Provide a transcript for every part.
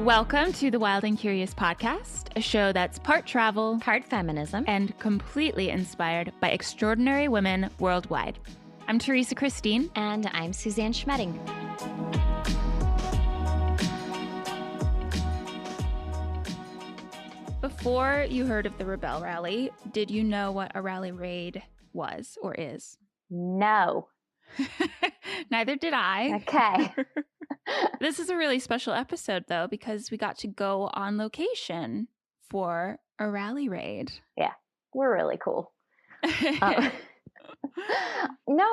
Welcome to the Wild and Curious podcast, a show that's part travel, part feminism, and completely inspired by extraordinary women worldwide. I'm Theresa Kristie. And I'm Suzanne Schmedding. Before you heard of the Rebelle Rally, did you know what a rally raid was or is? No. Neither did I. Okay. This is a really special episode, though, because we got to go on location for a rally raid. Yeah, we're really cool. No,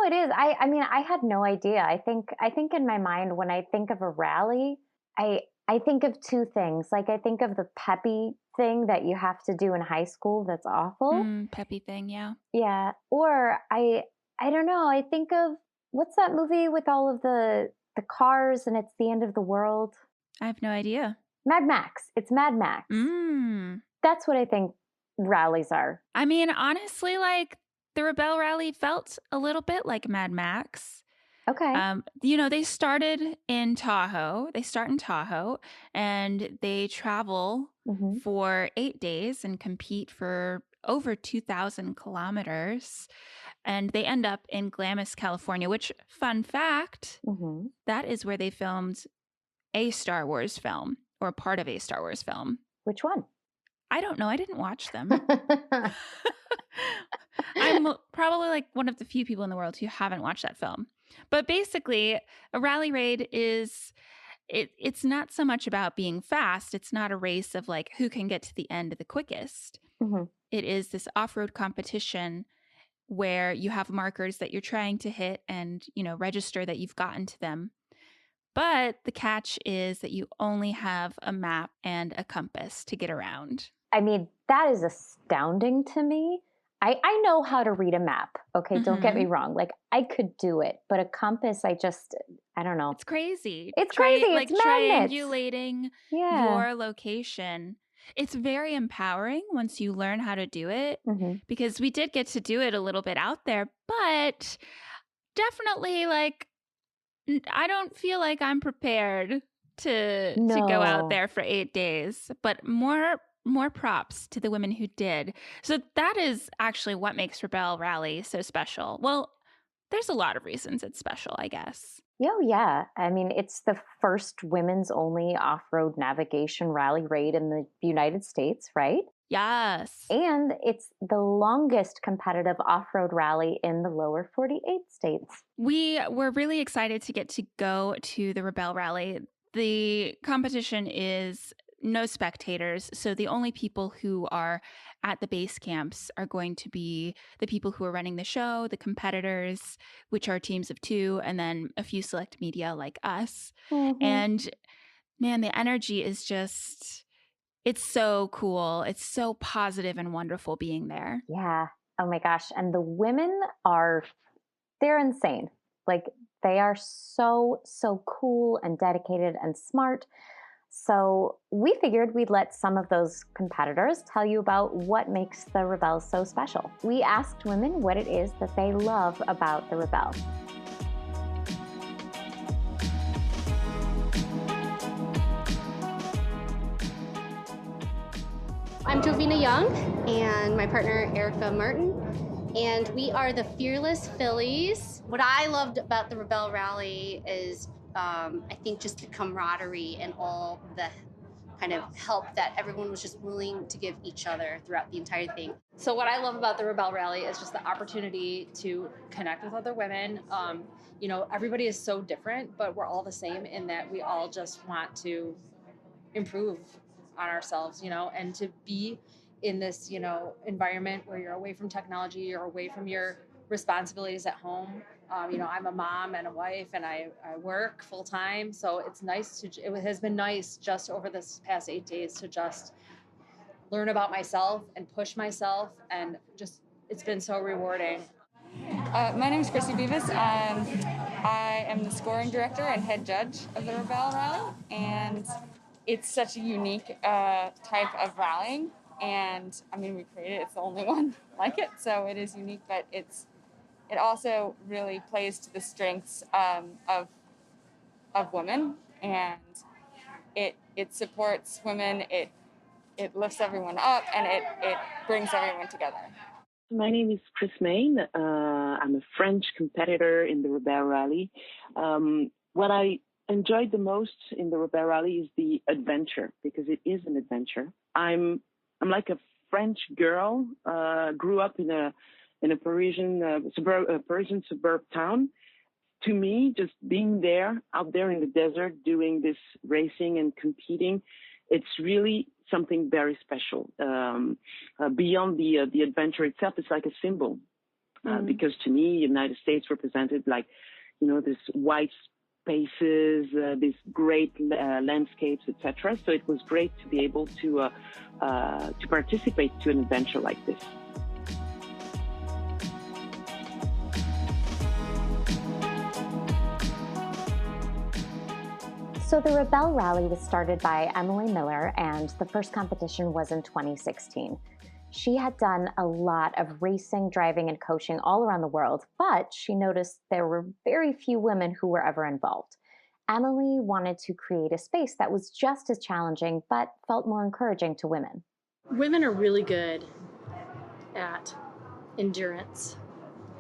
it is. I mean, I had no idea. I think in my mind, when I think of a rally, I think of two things. Like, I think of the peppy thing that you have to do in high school. That's awful. Peppy thing, yeah. Yeah. Or I don't know. I think of, what's that movie with all of the cars and it's the end of the world? I have no idea. Mad Max. It's Mad Max. That's what I think rallies are. I mean, honestly, like, the Rebelle Rally felt a little bit like Mad Max. Okay. They started in Tahoe. They start in Tahoe and they travel for 8 days and compete for over 2,000 kilometers. And they end up in Glamis, California, which, fun fact, that is where they filmed a Star Wars film, or part of a Star Wars film. Which one? I don't know. I didn't watch them. I'm probably like one of the few people in the world who haven't watched that film. But basically, a rally raid is, it's not so much about being fast. It's not a race of like who can get to the end the quickest. It is this off-road competition where you have markers that you're trying to hit and, register that you've gotten to them. But the catch is that you only have a map and a compass to get around. I mean, that is astounding to me. I know how to read a map. Okay, don't get me wrong. Like, I could do it, but a compass, I don't know. It's crazy. It's crazy. Like it's madness. Triangulating your location. It's very empowering once you learn how to do it, because we did get to do it a little bit out there, but definitely, like, I don't feel like I'm prepared to go out there for 8 days, but more props to the women who did. So that is actually what makes Rebelle Rally so special. Well, there's a lot of reasons it's special, I guess. Oh, yeah. I mean, it's the first women's only off-road navigation rally raid in the United States, right? Yes. And it's the longest competitive off-road rally in the lower 48 states. We were really excited to get to go to the Rebelle Rally. The competition is no spectators, so the only people who are at the base camps are going to be the people who are running the show, the competitors, which are teams of 2, and then a few select media like us. And man, the energy is just, it's so cool. It's so positive and wonderful being there. Yeah. Oh my gosh. And the women they're insane. Like, they are so cool and dedicated and smart. So we figured we'd let some of those competitors tell you about what makes the Rebelle so special. We asked women what it is that they love about the Rebelle. I'm Jovina Young, and my partner Erica Martin, and we are the Fearless Fillies. What I loved about the Rebelle Rally is I think just the camaraderie and all the kind of help that everyone was just willing to give each other throughout the entire thing. So what I love about the Rebelle Rally is just the opportunity to connect with other women. Everybody is so different, but we're all the same in that we all just want to improve on ourselves, and to be in this, environment where you're away from technology, you're away from your responsibilities at home. I'm a mom and a wife, and I work full time. So it has been nice just over this past 8 days to just learn about myself and push myself. And just, it's been so rewarding. My name is Kristie Beavis. I am the scoring director and head judge of the Rebelle Rally. And it's such a unique type of rallying. And I mean, we created it. It's the only one like it. So it is unique, but it also really plays to the strengths of women. And it supports women, it lifts everyone up, and it brings everyone together. My name is Chris Main. I'm a French competitor in the Rebelle Rally. What I enjoyed the most in the Rebelle Rally is the adventure, because it is an adventure. I'm like a French girl, grew up in a Parisian suburb town. To me, just being there, out there in the desert, doing this racing and competing, it's really something very special. Beyond the adventure itself, it's like a symbol, because to me, the United States represented like, this white spaces, these great landscapes, etc. So it was great to be able to participate to an adventure like this. So the Rebelle Rally was started by Emily Miller, and the first competition was in 2016. She had done a lot of racing, driving, and coaching all around the world, but she noticed there were very few women who were ever involved. Emily wanted to create a space that was just as challenging, but felt more encouraging to women. Women are really good at endurance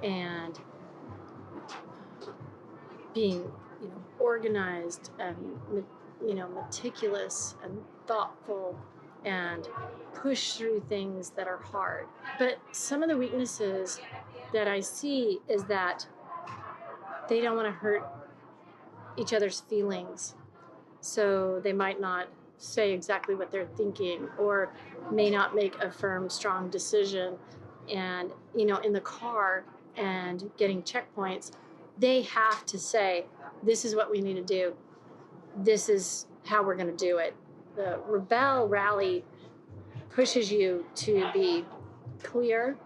and being organized and meticulous and thoughtful and push through things that are hard. But some of the weaknesses that I see is that they don't want to hurt each other's feelings. So they might not say exactly what they're thinking, or may not make a firm, strong decision. And, in the car and getting checkpoints, they have to say, this is what we need to do. This is how we're going to do it. The Rebelle Rally pushes you to be clear,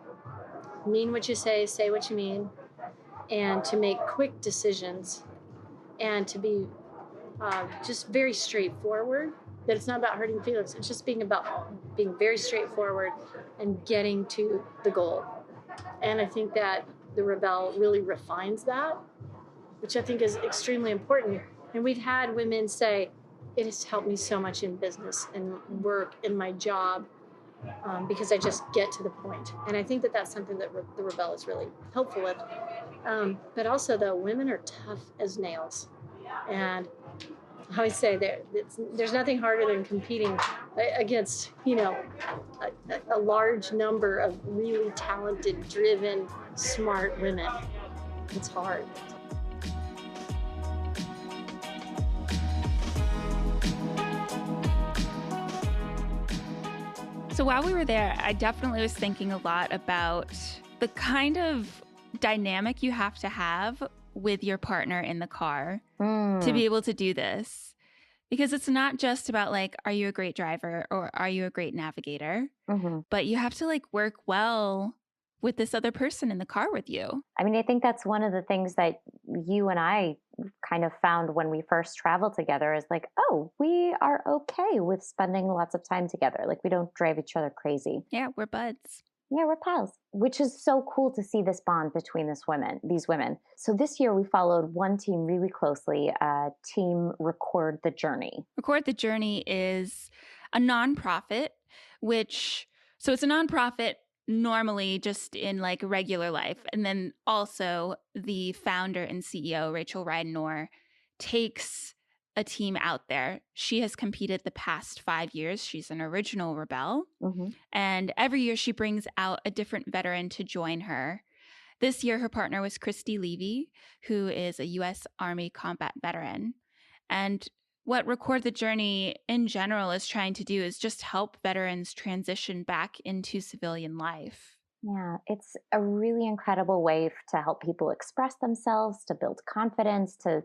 mean what you say what you mean, and to make quick decisions, and to be just very straightforward. That it's not about hurting feelings. It's just being very straightforward and getting to the goal. And I think that the Rebelle really refines that, which I think is extremely important. And we've had women say, it has helped me so much in business and work and my job, because I just get to the point. And I think that that's something that the Rebelle is really helpful with. But also, though, women are tough as nails. And I always say there's nothing harder than competing against, a large number of really talented, driven, smart women. It's hard. So while we were there, I definitely was thinking a lot about the kind of dynamic you have to have with your partner in the car to be able to do this. Because it's not just about like, are you a great driver or are you a great navigator? But you have to work well with this other person in the car with you. I mean, I think that's one of the things that you and I kind of found when we first traveled together is we are okay with spending lots of time together. We don't drive each other crazy. Yeah, we're buds. Yeah, we're pals, which is so cool to see this bond between these women. So this year we followed one team really closely, team Record the Journey. Record the Journey is a nonprofit, so it's a nonprofit normally just in regular life. And then also the founder and CEO, Rachael Ridenour, takes a team out there. She has competed the past 5 years. She's an original Rebelle. And every year she brings out a different veteran to join her. This year her partner was Kristie Levy, who is a U.S. Army combat veteran. And what Record the Journey in general is trying to do is just help veterans transition back into civilian life. Yeah, it's a really incredible way to help people express themselves, to build confidence, to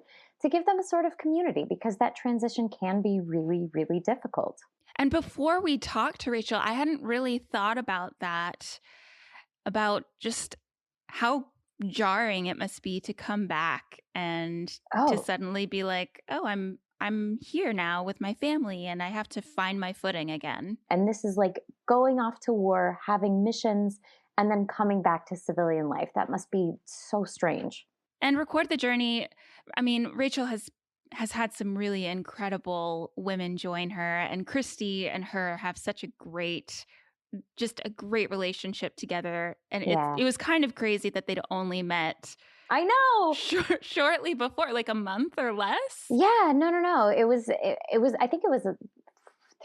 give them a sort of community, because that transition can be really, really difficult. And before we talked to Rachael, I hadn't really thought about that, about just how jarring it must be to come back and to suddenly be like, oh, I'm here now with my family and I have to find my footing again. And this is like going off to war, having missions, and then coming back to civilian life. That must be so strange. And Record the Journey, I mean, Rachael has has had some really incredible women join her, and Kristie and her have such a great relationship together. And it was kind of crazy that they'd only met. I know. Shortly before, like a month or less. Yeah, no. It was. I think it was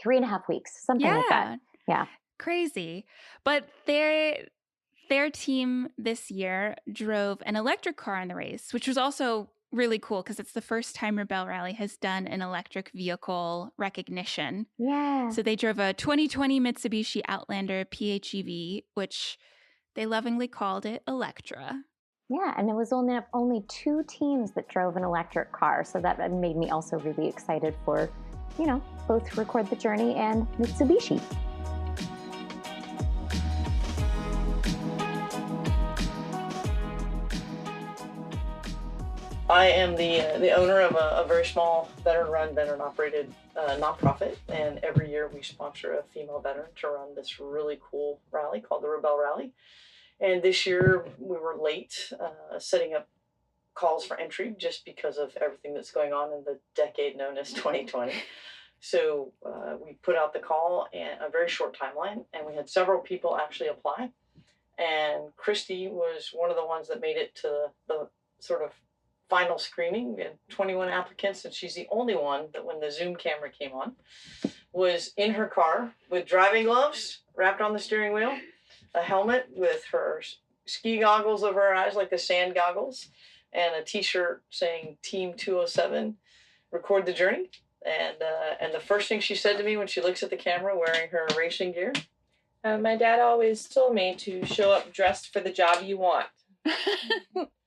3.5 weeks, something like that. Yeah, crazy. But their team this year drove an electric car in the race, which was also really cool because it's the first time Rebelle Rally has done an electric vehicle recognition. Yeah. So they drove a 2020 Mitsubishi Outlander PHEV, which they lovingly called it Electra. Yeah, and it was only 2 teams that drove an electric car, so that made me also really excited for, both Record the Journey and Mitsubishi. I am the owner of a very small veteran-run, veteran-operated nonprofit, and every year we sponsor a female veteran to run this really cool rally called the Rebelle Rally. And this year we were late setting up calls for entry just because of everything that's going on in the decade known as 2020. So we put out the call in a very short timeline, and we had several people actually apply. And Kristie was one of the ones that made it to the sort of final screening. We had 21 applicants, and she's the only one that, when the Zoom camera came on, was in her car with driving gloves wrapped on the steering wheel, a helmet with her ski goggles over her eyes like the sand goggles, and a t-shirt saying Team 207, Record the Journey. And the first thing she said to me when she looks at the camera wearing her racing gear, my dad always told me to show up dressed for the job you want.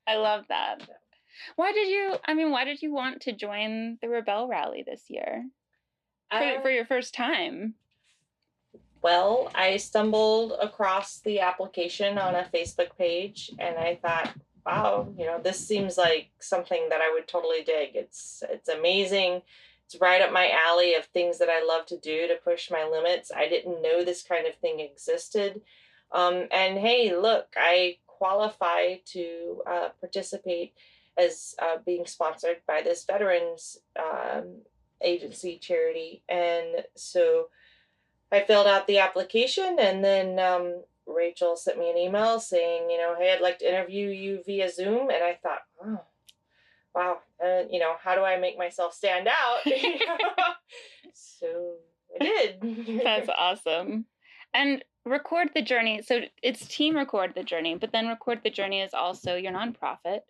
I love that. Why did you want to join the Rebelle Rally this year? For your first time? Well, I stumbled across the application on a Facebook page, and I thought, wow, this seems like something that I would totally dig. It's amazing. It's right up my alley of things that I love to do to push my limits. I didn't know this kind of thing existed. And hey, look, I qualify to participate as being sponsored by this veterans agency charity. And so I filled out the application, and then Rachael sent me an email saying, hey, I'd like to interview you via Zoom. And I thought, oh, wow, how do I make myself stand out? So I did. That's awesome. And Record the Journey. So it's Team Record the Journey, but then Record the Journey is also your nonprofit.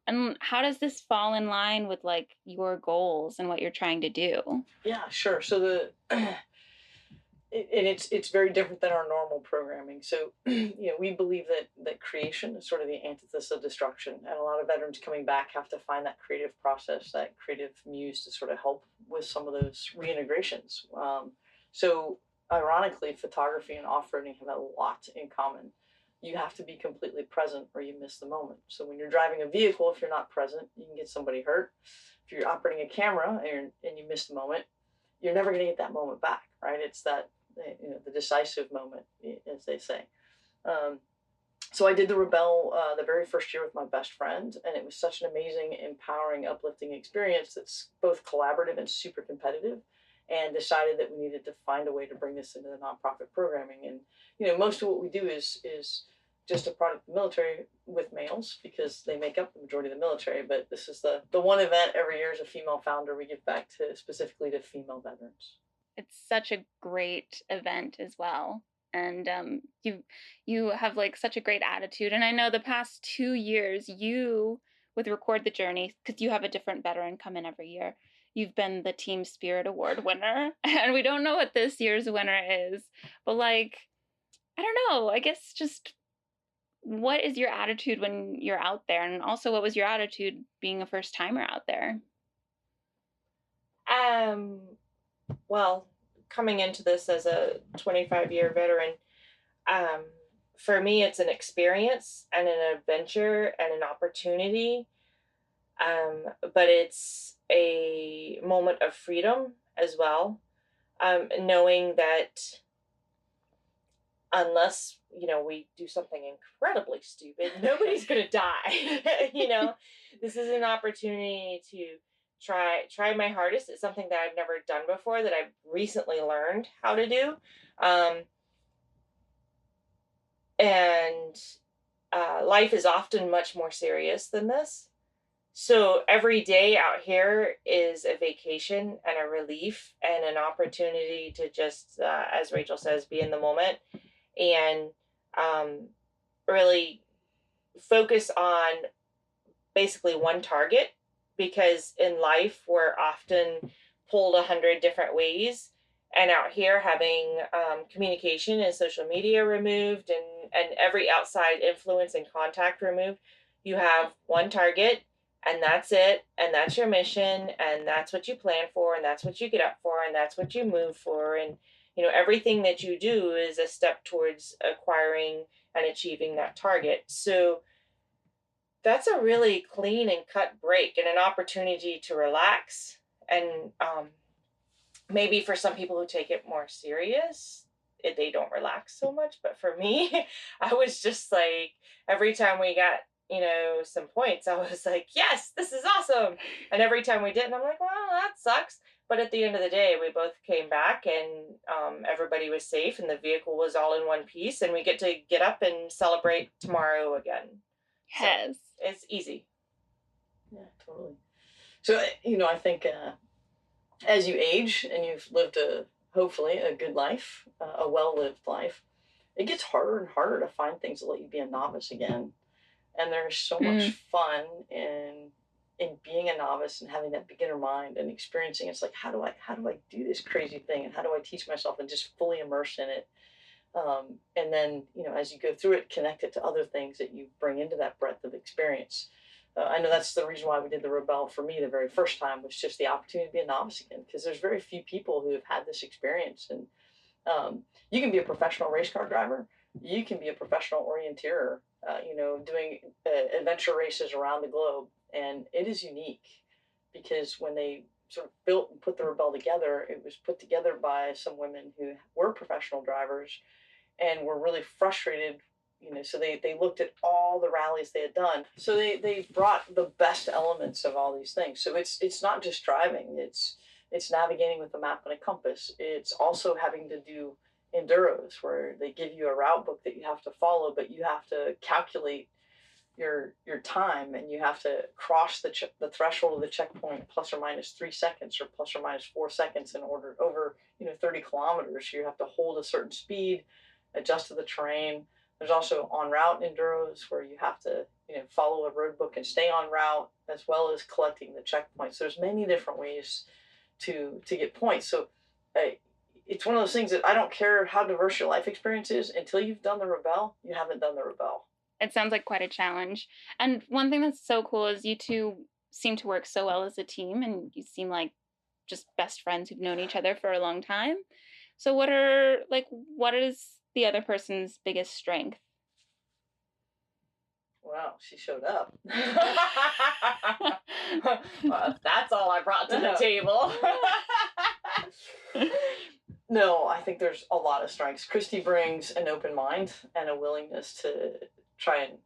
And how does this fall in line with like your goals and what you're trying to do? Yeah, sure. So it's very different than our normal programming. So, we believe that creation is sort of the antithesis of destruction. And a lot of veterans coming back have to find that creative process, that creative muse to sort of help with some of those reintegrations. So ironically, photography and off-roading have a lot in common. You have to be completely present or you miss the moment. So when you're driving a vehicle, if you're not present, you can get somebody hurt. If you're operating a camera and you miss the moment, you're never going to get that moment back, right? It's that, the decisive moment, as they say. So I did the Rebelle the very first year with my best friend, and it was such an amazing, empowering, uplifting experience that's both collaborative and super competitive, and decided that we needed to find a way to bring this into the nonprofit programming. And, most of what we do is just a product of the military with males because they make up the majority of the military. But this is the one event every year as a female founder we give back to specifically to female veterans. It's such a great event as well. And you have like such a great attitude. And I know the past 2 years, you with Record the Journey, because you have a different veteran come in every year, you've been the Team Spirit Award winner. And we don't know what this year's winner is. But like, I don't know, I guess just what is your attitude when you're out there? And also, what was your attitude being a first timer out there? Well, coming into this as a 25-year veteran, for me, it's an experience and an adventure and an opportunity. But it's a moment of freedom as well. Knowing that unless, we do something incredibly stupid, nobody's going to die. This is an opportunity to try my hardest. It's something that I've never done before that I've recently learned how to do. And life is often much more serious than this. So every day out here is a vacation and a relief and an opportunity to just, as Rachael says, be in the moment and really focus on basically one target, because in life we're often pulled 100 different ways. And out here, having communication and social media removed and every outside influence and contact removed, you have one target, and that's it, and that's your mission, and that's what you plan for, and that's what you get up for, and that's what you move for. And, you know, everything that you do is a step towards acquiring and achieving that target. So that's a really clean and cut break and an opportunity to relax. And maybe for some people who take it more serious, they don't relax so much. But for me, I was just like, every time we got, you know, some points, I was like, yes, this is awesome. And every time we didn't, I'm like, well, that sucks. But at the end of the day, we both came back, and everybody was safe, and the vehicle was all in one piece, and we get to get up and celebrate tomorrow again. Yes. So it's easy. Yeah, totally. So, you know, I think as you age and you've lived hopefully a good life, a well-lived life, it gets harder and harder to find things that let you be a novice again. And there's so much fun in being a novice and having that beginner mind and experiencing. It's like, how do I do this crazy thing, and how do I teach myself and just fully immerse in it? And then, you know, as you go through it, connect it to other things that you bring into that breadth of experience. I know that's the reason why we did the Rebelle for me the very first time, was just the opportunity to be a novice again, because there's very few people who have had this experience. And you can be a professional race car driver. You can be a professional orienteer, you know, doing adventure races around the globe. And it is unique, because when they sort of built and put the Rebelle together, it was put together by some women who were professional drivers and were really frustrated, you know, so they looked at all the rallies they had done. So they brought the best elements of all these things. So it's not just driving, it's navigating with a map and a compass. It's also having to do enduros, where they give you a route book that you have to follow, but you have to calculate your time, and you have to cross the threshold of the checkpoint plus or minus 3 seconds or plus or minus 4 seconds in order over, you know, 30 kilometers. You have to hold a certain speed, adjust to the terrain. There's also on route enduros where you have to, you know, follow a road book and stay on route, as well as collecting the checkpoints. There's many different ways to get points. So it's one of those things that I don't care how diverse your life experience is, until you've done the Rebelle, you haven't done the Rebelle. It sounds like quite a challenge. And one thing that's so cool is you two seem to work so well as a team, and you seem like just best friends who've known each other for a long time. So what is the other person's biggest strength? Wow, she showed up. Well, that's all I brought to the table. No, I think there's a lot of strengths. Kristie brings an open mind and a willingness to try and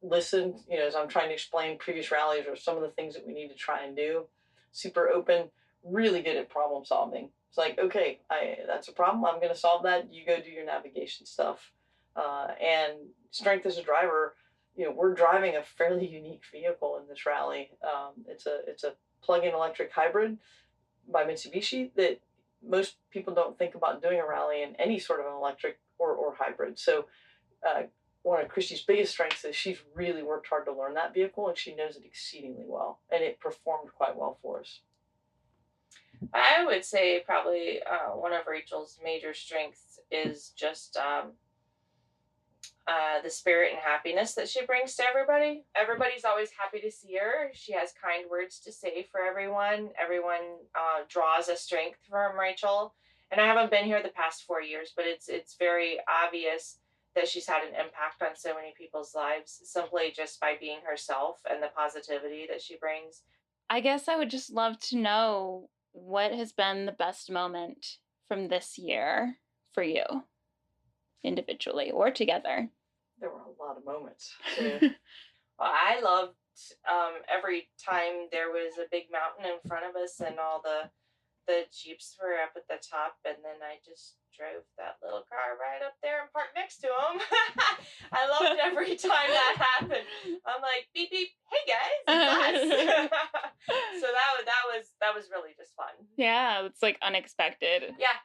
listen, you know, as I'm trying to explain previous rallies or some of the things that we need to try and do. Super open, really good at problem solving. It's like, okay, that's a problem, I'm going to solve that. You go do your navigation stuff. And strength as a driver, you know, we're driving a fairly unique vehicle in this rally. It's a plug-in electric hybrid by Mitsubishi that most people don't think about doing a rally in any sort of an electric or hybrid. So one of Kristie's biggest strengths is she's really worked hard to learn that vehicle, and she knows it exceedingly well, and it performed quite well for us. I would say probably one of Rachael's major strengths is just the spirit and happiness that she brings to everybody. Everybody's always happy to see her. She has kind words to say for everyone. Everyone draws a strength from Rachael. And I haven't been here the past 4 years, but it's very obvious that she's had an impact on so many people's lives simply just by being herself and the positivity that she brings. I guess I would just love to know, what has been the best moment from this year for you, individually or together? There were a lot of moments. Well, I love every time there was a big mountain in front of us and all the Jeeps were up at the top, and then I just drove that little car right up there and parked next to them. I loved every time that happened. I'm like, beep beep, hey guys, it's us. So that was really just fun. Yeah, it's like unexpected. Yeah.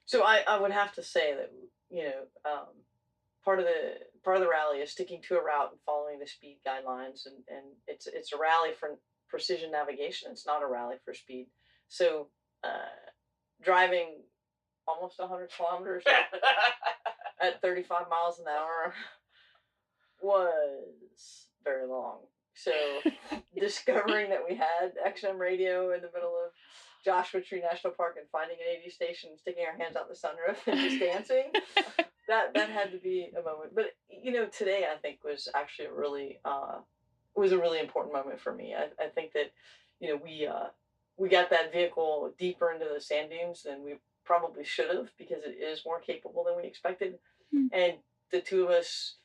So I would have to say that, you know, part of the rally is sticking to a route and following the speed guidelines, and it's a rally for precision navigation. It's not a rally for speed. So driving almost 100 kilometers at 35 miles an hour was very long. So discovering that we had XM radio in the middle of Joshua Tree National Park and finding an 80 station, sticking our hands out the sunroof and just dancing, that had to be a moment. But, you know, today I think was actually a really important moment for me. I think that, you know, we got that vehicle deeper into the sand dunes than we probably should have, because it is more capable than we expected. And the two of us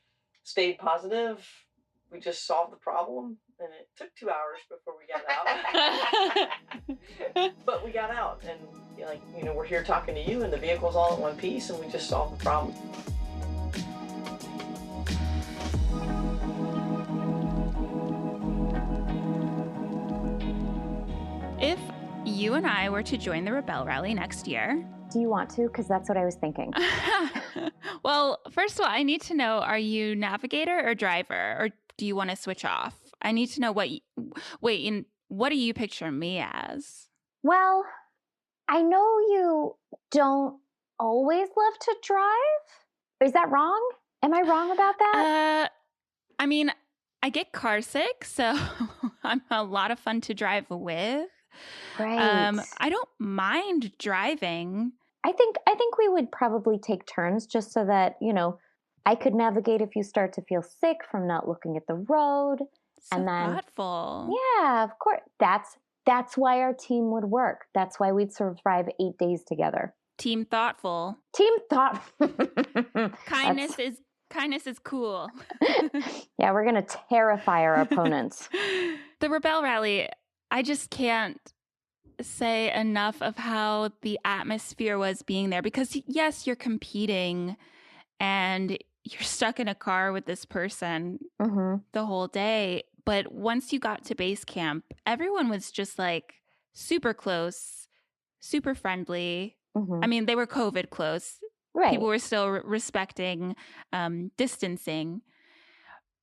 stayed positive. We just solved the problem, and it took 2 hours before we got out. But we got out, and you know, we're here talking to you, and the vehicle's all in one piece, and we just solved the problem. If you and I were to join the Rebelle Rally next year. Do you want to? Because that's what I was thinking. Well, first of all, I need to know, are you navigator or driver, or do you want to switch off? I need to know what do you picture me as? Well, I know you don't always love to drive. Is that wrong? Am I wrong about that? I mean, I get car sick, so I'm a lot of fun to drive with. Right. I don't mind driving. I think we would probably take turns, just so that, you know, I could navigate if you start to feel sick from not looking at the road. So and then, thoughtful. Yeah, of course. That's why our team would work. That's why we'd survive 8 days together. Team thoughtful. Kindness is cool. Yeah, we're going to terrify our opponents. The Rebelle Rally, I just can't say enough of how the atmosphere was being there, because yes, you're competing and you're stuck in a car with this person the whole day. But once you got to base camp, everyone was just like super close, super friendly. I mean, they were COVID close. Right. People were still respecting distancing.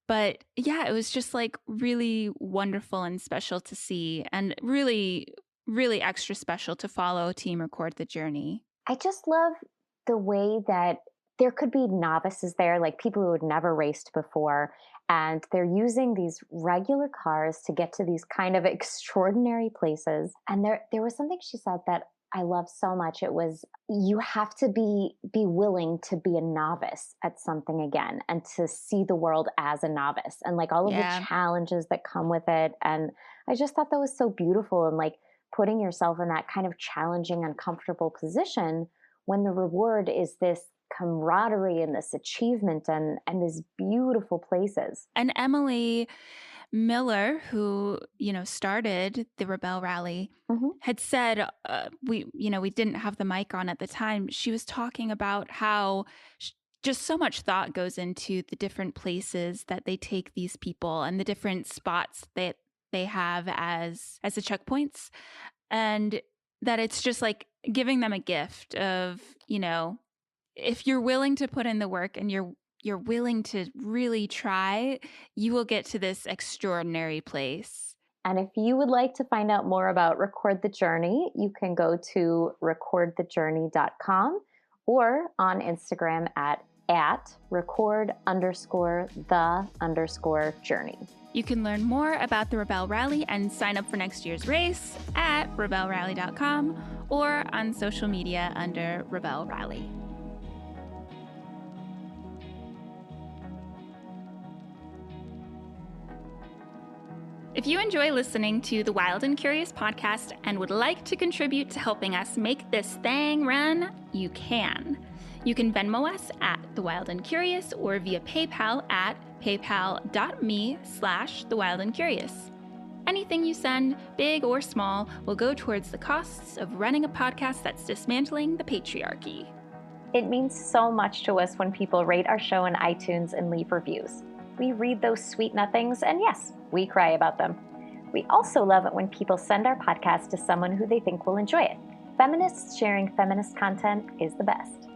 But yeah, it was just like really wonderful and special to see, and really, really extra special to follow Team Record the Journey. I just love the way that there could be novices there, like people who had never raced before, and they're using these regular cars to get to these kind of extraordinary places. And there was something she said that I love so much. It was, you have to be willing to be a novice at something again, and to see the world as a novice, and like all of the challenges that come with it. And I just thought that was so beautiful, and like putting yourself in that kind of challenging, uncomfortable position when the reward is this camaraderie and this achievement and these beautiful places. And Emily Miller, who, you know, started the Rebelle Rally, had said, we didn't have the mic on at the time. She was talking about how just so much thought goes into the different places that they take these people and the different spots that they have as the checkpoints, and that it's just like giving them a gift of, you know, if you're willing to put in the work and you're willing to really try, you will get to this extraordinary place. And if you would like to find out more about Record the Journey, you can go to recordthejourney.com or on Instagram at record_the_journey. You can learn more about the Rebelle Rally and sign up for next year's race at rebellerally.com or on social media under Rebelle Rally. If you enjoy listening to the Wild and Curious podcast and would like to contribute to helping us make this thing run, you can. You can Venmo us at The Wild and Curious or via PayPal at paypal.me/thewildandcurious. Anything you send, big or small, will go towards the costs of running a podcast that's dismantling the patriarchy. It means so much to us when people rate our show in iTunes and leave reviews. We read those sweet nothings, and yes, we cry about them. We also love it when people send our podcast to someone who they think will enjoy it. Feminists sharing feminist content is the best.